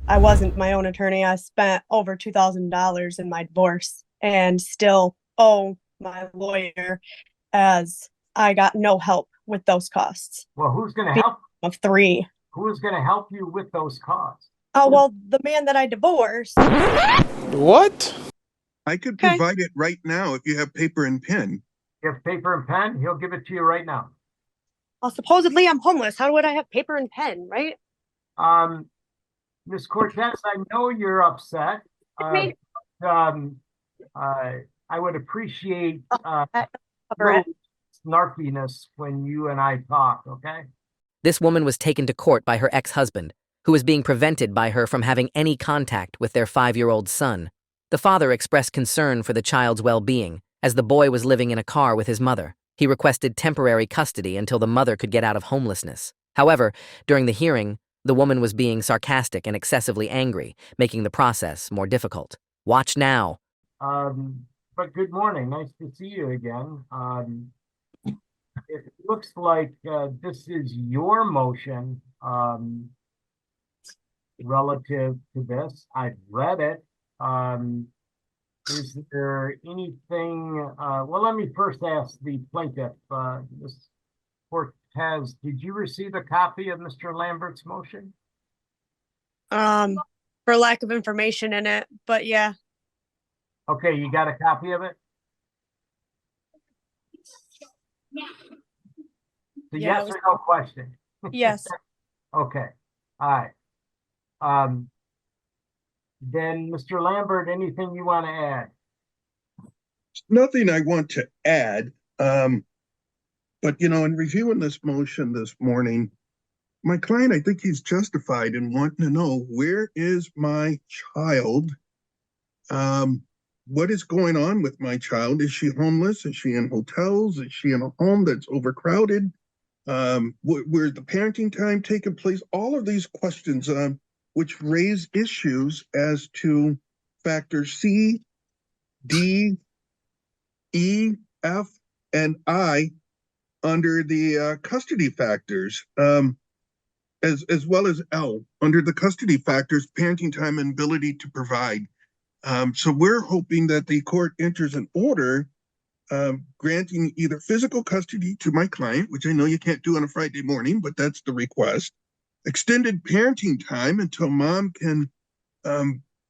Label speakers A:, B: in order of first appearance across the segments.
A: I wasn't my own attorney. I spent over $2,000 in my divorce and still owe my lawyer as I got no help with those costs.
B: Well, who's going to
A: Being
B: help?
A: of three.
B: Who is going to help you with those costs?
A: Oh, well, the man that I divorced.
C: What?
D: I could
A: Okay.
D: provide it right now if you have paper and pen.
B: You have paper and pen, he'll give it to you right now.
A: Well, supposedly I'm homeless. How would I have paper and pen, right?
B: Um, Ms. Cortez, I know you're upset.
A: Me.
B: Um, uh, I would appreciate
A: Cover
B: little
A: it.
B: snarkiness when you and I talk, okay?
E: This woman was taken to court by her ex-husband, who was being prevented by her from having any contact with their 5-year-old son. The father expressed concern for the child's well-being, as the boy was living in a car with his mother. He requested temporary custody until the mother could get out of homelessness. However, during the hearing, the woman was being sarcastic and excessively angry, making the process more difficult. Watch now.
B: But good morning. Nice to see you again. It looks like this is your motion relative to this. I've read it. Is there anything, well, let me first ask the plaintiff, Ms. Cortez, did you receive a copy of Mr. Lambert's motion?
A: For lack of information in it, but yeah.
B: Okay, you got a copy of it? The
A: Yeah,
B: yes or no question?
A: Yes.
B: Okay, all right. Then Mr. Lambert, anything you want to add?
D: Nothing I want to add. But in reviewing this motion this morning, my client, I think he's justified in wanting to know, where is my child? What is going on with my child? Is she homeless? Is she in hotels? Is she in a home that's overcrowded? Where's the parenting time taking place? All of these questions, which raise issues as to factors C, D, E, F, and I under the custody factors, as well as L under the custody factors, parenting time and ability to provide. So we're hoping that the court enters an order granting either physical custody to my client, which I know you can't do on a Friday morning, but that's the request, extended parenting time until mom can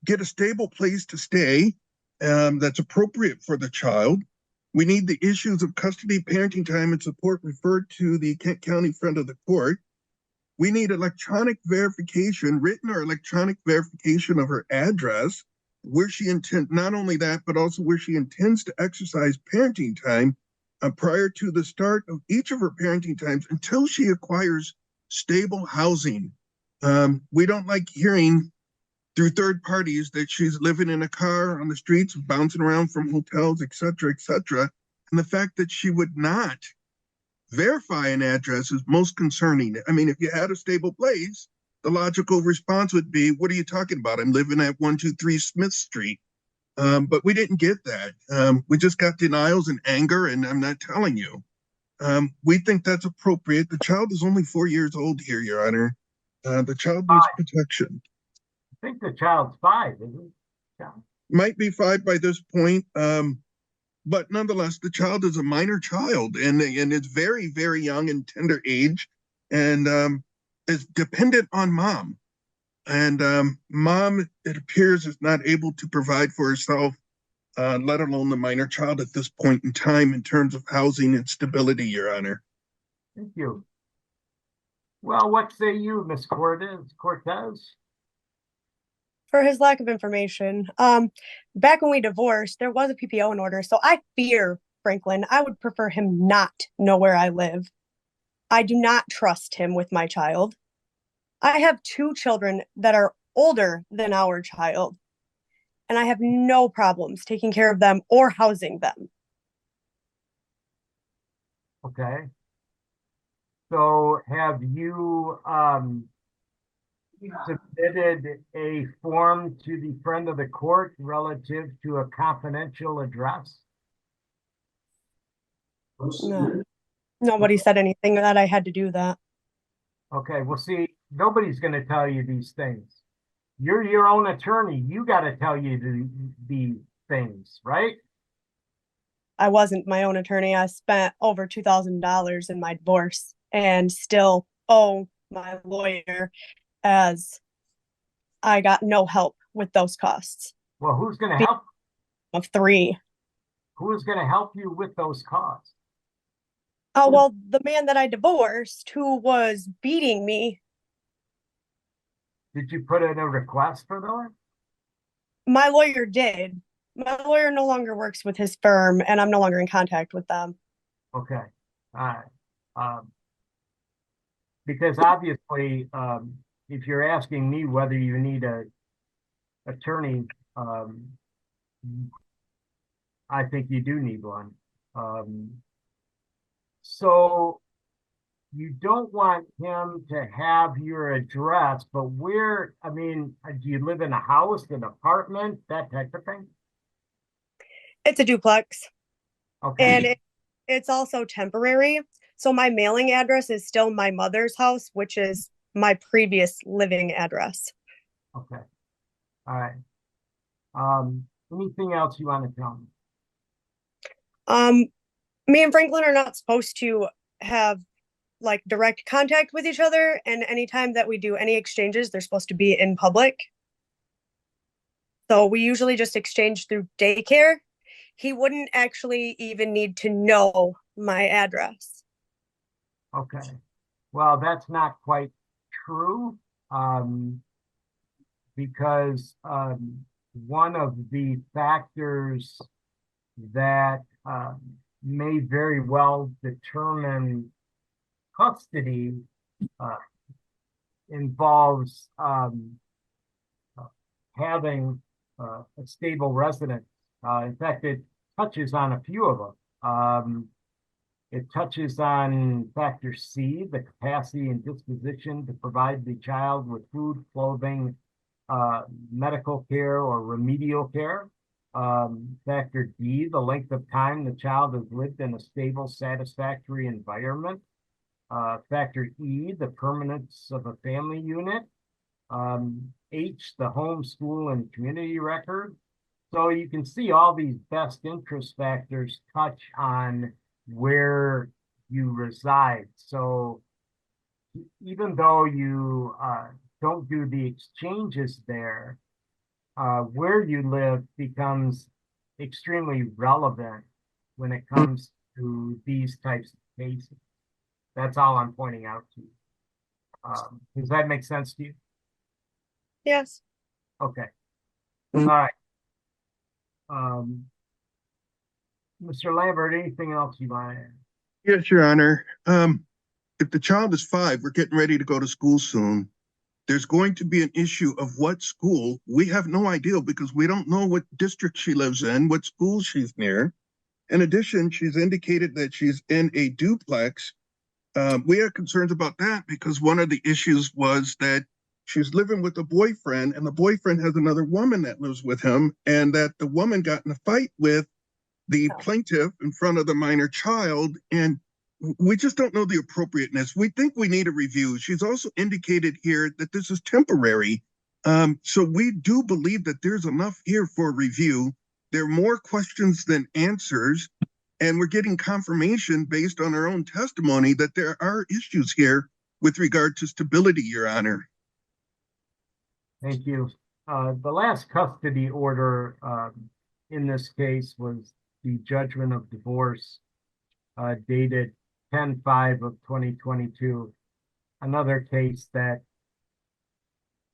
D: get a stable place to stay that's appropriate for the child. We need the issues of custody, parenting time, and support referred to the Kent County friend of the court. We need electronic verification, written or electronic verification of her address, where she intends, not only that, but also where she intends to exercise parenting time prior to the start of each of her parenting times until she acquires stable housing. We don't like hearing through third parties that she's living in a car on the streets, bouncing around from hotels, et cetera, et cetera. And the fact that she would not verify an address is most concerning. I mean, if you had a stable place, the logical response would be, what are you talking about? I'm living at 123 Smith Street. But we didn't get that. We just got denials and anger, and I'm not telling you. We think that's appropriate. The child is only 4 years old here, Your Honor. The child needs protection.
B: I think the child's 5, isn't it? Yeah.
D: Might be 5 by this point. But nonetheless, the child is a minor child and it's very, very young and tender age and is dependent on mom. And mom, it appears, is not able to provide for herself, let alone the minor child at this point in time in terms of housing and stability, Your Honor.
B: Thank you. Well, what say you, Ms. Cortez?
A: For his lack of information. Back when we divorced, there was a PPO in order. So I fear Franklin. I would prefer him not know where I live. I do not trust him with my child. I have 2 children that are older than our child, and I have no problems taking care of them or housing them.
B: Okay. So have you submitted a form to the friend of the court relative to a confidential address?
A: No. Nobody said anything that I had to do that.
B: Okay, well, see, nobody's going to tell you these things. You're your own attorney. You got to tell you the things, right?
A: I wasn't my own attorney. I spent over $2,000 in my divorce and still owe my lawyer as I got no help with those costs
B: Well, who's going to help?
A: of three.
B: Who is going to help you with those costs?
A: Oh, well, the man that I divorced who was beating me,
B: Did you put in a request for those?
A: my lawyer did. My lawyer no longer works with his firm and I'm no longer in contact with them.
B: Okay. All right. Because obviously, if you're asking me whether you need a attorney, I think you do need one. So you don't want him to have your address, but where, I mean, do you live in a house, an apartment, that type of thing?
A: It's a duplex and
B: Okay.
A: it's also temporary. So my mailing address is still my mother's house, which is my previous living address.
B: Okay. All right. Anything else you want to tell me?
A: Um, Me and Franklin are not supposed to have like direct contact with each other, and anytime that we do any exchanges, they're supposed to be in public. So we usually just exchange through daycare. He wouldn't actually even need to know my address.
B: Okay. Well, that's not quite true, because one of the factors that may very well determine custody uh, involves having a stable residence. In fact, it touches on a few of them. It touches on factor C, the capacity and disposition to provide the child with food, clothing, medical care, or remedial care. Factor D, the length of time the child has lived in a stable, satisfactory environment. Factor E, the permanence of a family unit. H, the home, school, and community record. So you can see all these best interest factors touch on where you reside. So even though you don't do the exchanges there, where you live becomes extremely relevant when it comes to these types of cases. That's all I'm pointing out to you. Does that make sense to you?
A: Yes.
B: Okay. All right. Mr. Lambert, anything else you want to add?
D: Yes, Your Honor. If the child is 5, we're getting ready to go to school soon. There's going to be an issue of what school. We have no idea because we don't know what district she lives in, what school she's near. In addition, she's indicated that she's in a duplex. We have concerns about that because one of the issues was that she's living with a boyfriend, and the boyfriend has another woman that lives with him, and that the woman got in a fight with the plaintiff in front of the minor child, and we just don't know the appropriateness. We think we need a review. She's also indicated here that this is temporary. So we do believe that there's enough here for a review. There are more questions than answers, and we're getting confirmation based on our own testimony that there are issues here with regard to stability, Your Honor.
B: Thank you. The last custody order in this case was the judgment of divorce dated 10/5 of 2022. Another case that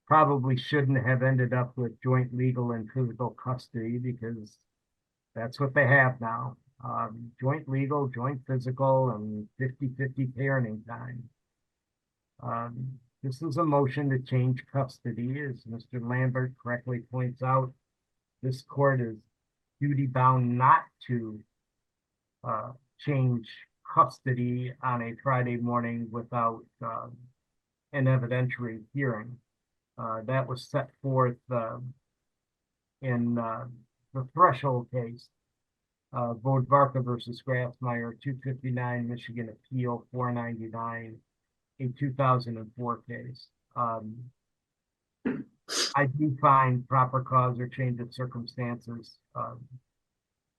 B: probably shouldn't have ended up with joint legal and physical custody because that's what they have now. Joint legal, joint physical, and 50-50 parenting time. This is a motion to change custody, as Mr. Lambert correctly points out. This court is duty bound not to change custody on a Friday morning without an evidentiary hearing. That was set forth in the threshold case, Vodvarka versus Grassmeyer, 259 Michigan Appeal 499, a 2004 case. I do find proper cause or change of circumstances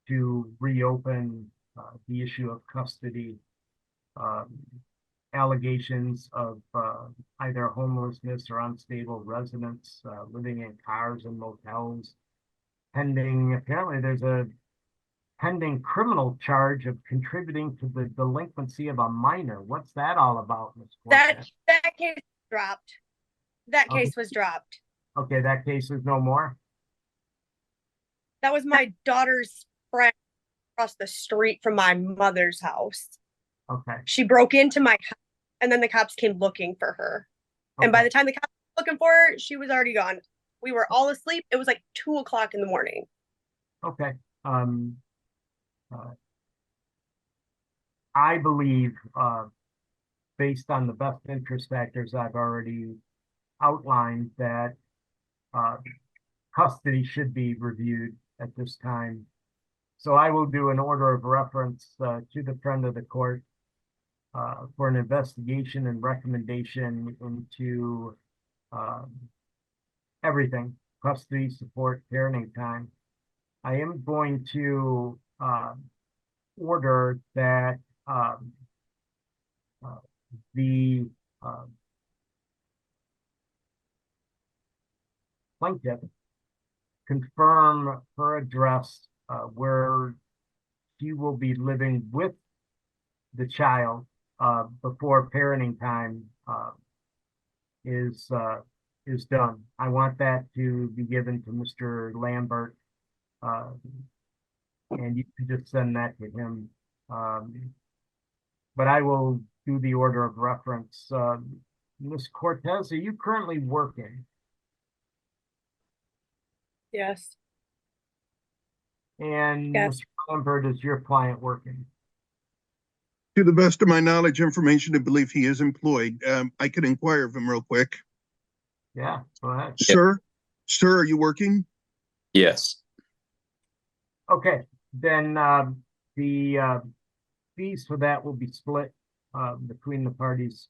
B: to reopen the issue of custody, um, allegations of either homelessness or unstable residents living in cars and motels, pending, apparently there's a pending criminal charge of contributing to the delinquency of a minor. What's that all about, Ms.
A: That
B: Cortez?
A: that case dropped. That
B: Okay,
A: case was dropped.
B: okay, that case is no more.
A: That was my daughter's friend across the street from my mother's house.
B: Okay,
A: She broke into my house, and then the cops came looking for her. And by
B: okay,
A: the time the cops were looking for her, she was already gone. We were all asleep. It was like 2 o'clock in the morning.
B: okay. Um, uh, I believe, based on the best interest factors I've already outlined, that uh, custody should be reviewed at this time. So I will do an order of reference to the friend of the court for an investigation and recommendation into um, everything, custody, support, parenting time. I am going to order that um, uh, the plaintiff confirm her address where she will be living with the child before parenting time is done. I want that to be given to Mr. Lambert, uh, and you can just send that to him. But I will do the order of reference. Ms. Cortez, are you currently working?
A: Yes.
B: And
A: Yes.
B: Mr. Lambert, is your client working?
D: To the best of my knowledge, information, to believe he is employed. I could inquire of him real quick.
B: Yeah, go ahead.
F: Yep.
D: Sir, are you working?
F: Yes.
B: Okay, then the fees for that will be split between the parties.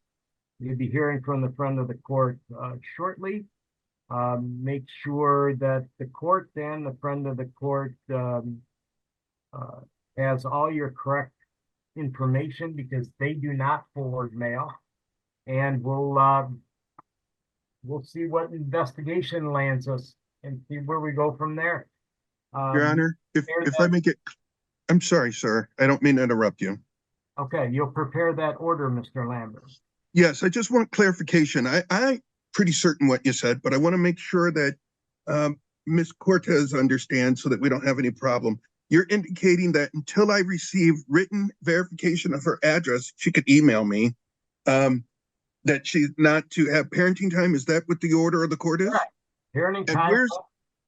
B: You'll be hearing from the friend of the court shortly. Make sure that the court and the friend of the court has all your correct information, because they do not forward mail. And we'll see what investigation lands us and see where we go from there.
D: Your Honor, if I make it, I'm sorry, sir. I don't mean to interrupt you.
B: Okay, you'll prepare that order, Mr. Lambert.
D: Yes, I just want clarification. I pretty certain what you said, but I want to make sure that Ms. Cortez understands so that we don't have any problem. You're indicating that until I receive written verification of her address, she could email me, that she's not to have parenting time. Is that what the order of the court is?
B: Correct. Parenting
D: And
B: time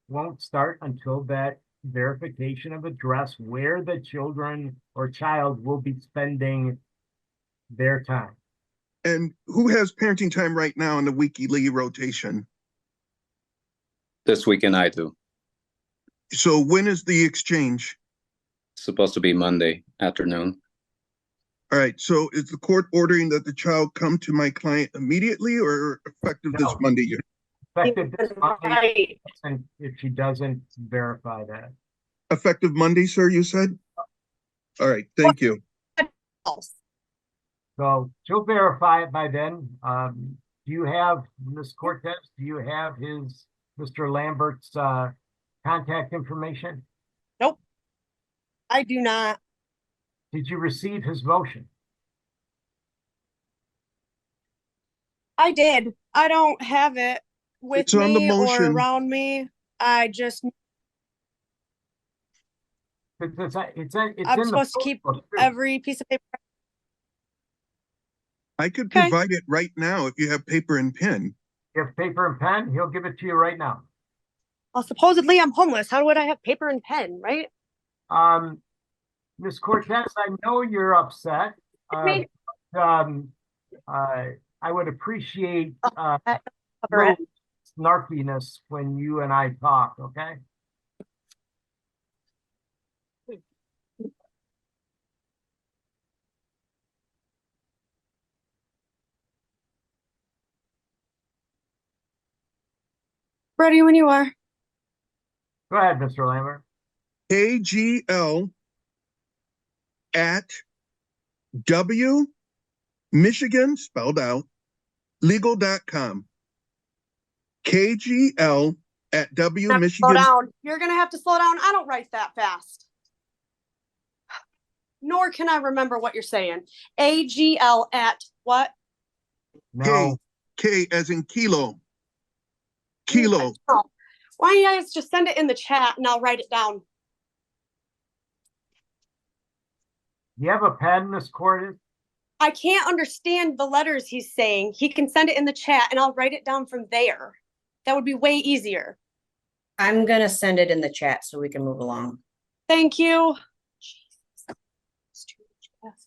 B: won't start until that verification of address where the children or child will be spending their time.
D: And who has parenting time right now in the weekly rotation?
F: This weekend I do.
D: So when is the exchange?
F: It's supposed to be Monday afternoon.
D: All right, so is the court ordering that the child come to my client immediately or effective this
B: No.
D: Monday?
B: Effective this Monday,
A: Right.
B: and if she doesn't verify that.
D: Effective Monday, sir, you said? All right, thank you.
A: Else.
B: So she'll verify it by then. Do you have, Ms. Cortez, do you have Mr. Lambert's contact information?
A: Nope. I do not.
B: Did you receive his motion?
A: I did. I don't have it with
D: It's on the
A: me or
D: motion.
A: around me. I just
B: It's
A: I'm
B: in the
A: supposed to keep
B: book, too.
A: every piece of paper.
D: I could
A: Okay.
D: provide it right now if you have paper and pen.
B: You have paper and pen, he'll give it to you right now.
A: Well, supposedly I'm homeless. How would I have paper and pen, right?
B: Ms. Cortez, I know you're upset.
A: Me.
B: Um, I would appreciate
A: Cover
B: little
A: it.
B: snarkiness when you and I talk, okay?
A: Ready when you are.
B: Go ahead, Mr. Lambert.
D: KGL at W Michigan spelled out legal.com. KGL at W
A: Slow
D: Michigan.
A: down. You're gonna have to slow down. I don't write that fast. Nor can I remember what you're saying. AGL at what?
B: No.
D: K as in kilo. Kilo.
A: Oh. Why don't you guys just send it in the chat and I'll write it down?
B: Do you have a pen, Miss Cordes?
A: I can't understand the letters he's saying. He can send it in the chat and I'll write it down from there. That would be way easier.
G: I'm gonna send it in the chat so we can move along.
A: Thank you. It's too much gas.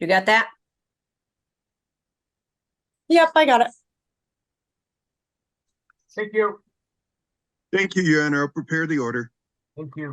G: You got that?
A: Yep, I got it.
B: Thank you.
D: Thank you, Your Honor. I'll prepare the order.
B: Thank you.